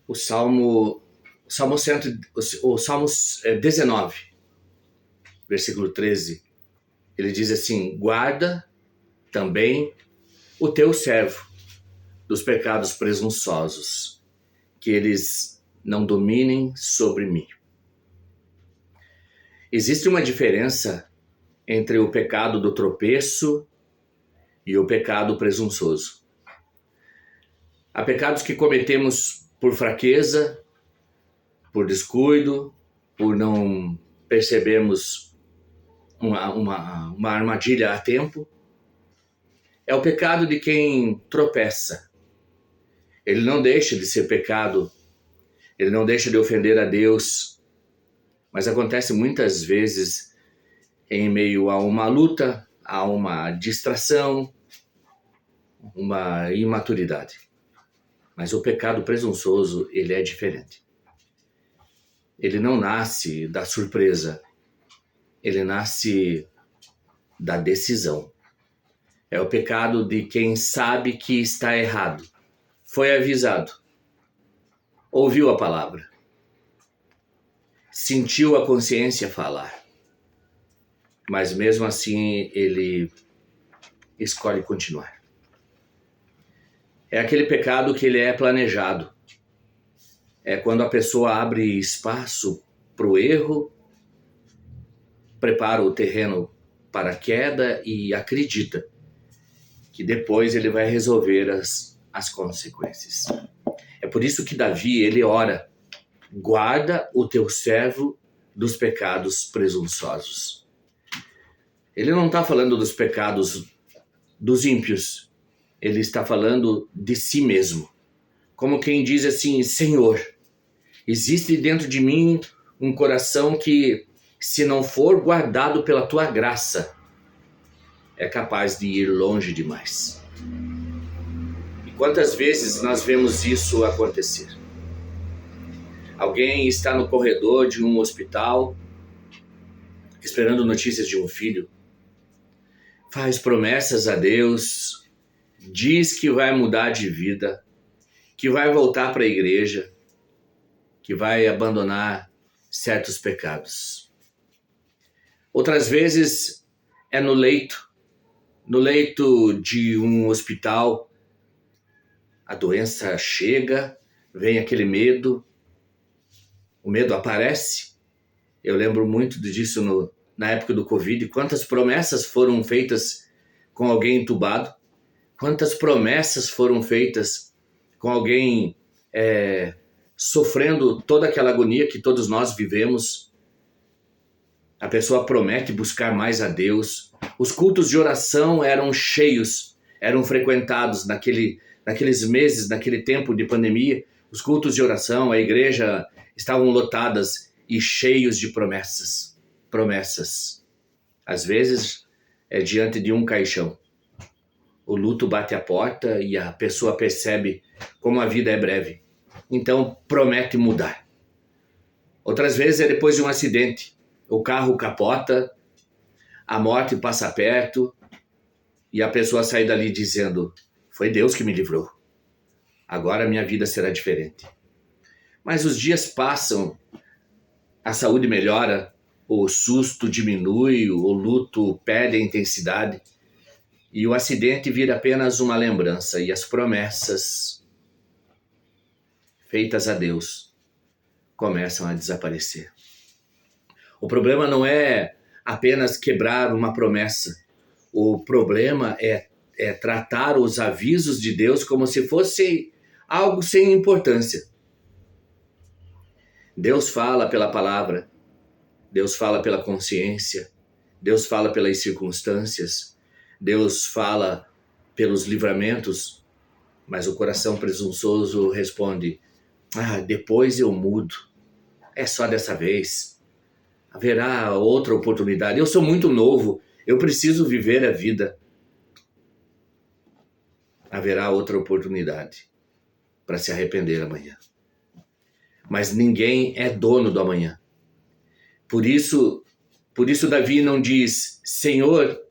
o Salmo, o Salmo 19, versículo 13, ele diz assim: guarda também o teu servo dos pecados presunçosos, que eles não dominem sobre mim. Existe uma diferença entre o pecado do tropeço e o pecado presunçoso. Há pecados que cometemos por fraqueza, por descuido, por não percebermos uma armadilha a tempo. É o pecado de quem tropeça. Ele não deixa de ser pecado, ele não deixa de ofender a Deus, mas acontece muitas vezes em meio a uma luta, a uma distração, uma imaturidade. Mas o pecado presunçoso, ele é diferente. Ele não nasce da surpresa, ele nasce da decisão. É o pecado de quem sabe que está errado, foi avisado, ouviu a palavra, sentiu a consciência falar, mas mesmo assim ele escolhe continuar. É aquele pecado que ele é planejado. É quando a pessoa abre espaço para o erro, prepara o terreno para a queda e acredita que depois ele vai resolver as consequências. É por isso que Davi, ele ora: guarda o teu servo dos pecados presunçosos. Ele não está falando dos pecados dos ímpios, ele está falando de si mesmo. Como quem diz assim: Senhor, existe dentro de mim um coração que, se não for guardado pela tua graça, é capaz de ir longe demais. E quantas vezes nós vemos isso acontecer? Alguém está no corredor de um hospital, esperando notícias de um filho, faz promessas a Deus, diz que vai mudar de vida, que vai voltar para a igreja, que vai abandonar certos pecados. Outras vezes é no leito de um hospital, a doença chega, vem aquele medo, o medo aparece. Eu lembro muito disso na época do Covid, quantas promessas foram feitas com alguém entubado, quantas promessas foram feitas com alguém sofrendo toda aquela agonia que todos nós vivemos. A pessoa promete buscar mais a Deus. Os cultos de oração eram cheios, eram frequentados naqueles meses, naquele tempo de pandemia. Os cultos de oração, a igreja estavam lotadas e cheios de promessas. Promessas. Às vezes é diante de um caixão. O luto bate a porta e a pessoa percebe como a vida é breve. Então promete mudar. Outras vezes é depois de um acidente. O carro capota, a morte passa perto e a pessoa sai dali dizendo: foi Deus que me livrou. Agora minha vida será diferente. Mas os dias passam, a saúde melhora, o susto diminui, o luto perde a intensidade e o acidente vira apenas uma lembrança e as promessas feitas a Deus começam a desaparecer. O problema não é apenas quebrar uma promessa. O problema é tratar os avisos de Deus como se fosse algo sem importância. Deus fala pela palavra, Deus fala pela consciência, Deus fala pelas circunstâncias, Deus fala pelos livramentos, mas o coração presunçoso responde: depois eu mudo, é só dessa vez. Haverá outra oportunidade. Eu sou muito novo, eu preciso viver a vida. Haverá outra oportunidade para se arrepender amanhã. Mas ninguém é dono do amanhã. Por isso Davi não diz: Senhor,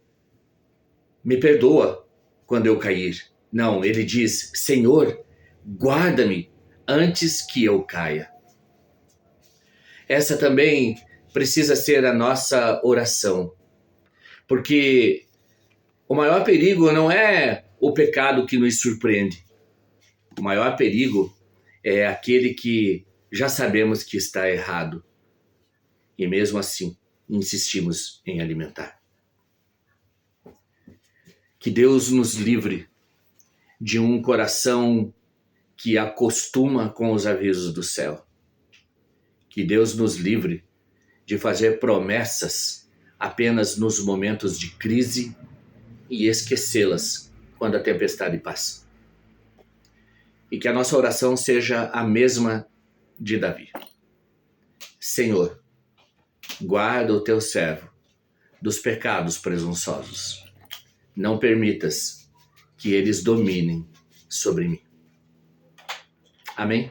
me perdoa quando eu cair. Não, ele diz: Senhor, guarda-me antes que eu caia. Essa também precisa ser a nossa oração, porque o maior perigo não é o pecado que nos surpreende. O maior perigo é aquele que já sabemos que está errado e mesmo assim insistimos em alimentar. Que Deus nos livre de um coração que acostuma com os avisos do céu. Que Deus nos livre de fazer promessas apenas nos momentos de crise e esquecê-las quando a tempestade passa. E que a nossa oração seja a mesma de Davi. Senhor, guarda o teu servo dos pecados presunçosos. Não permitas que eles dominem sobre mim. Amém?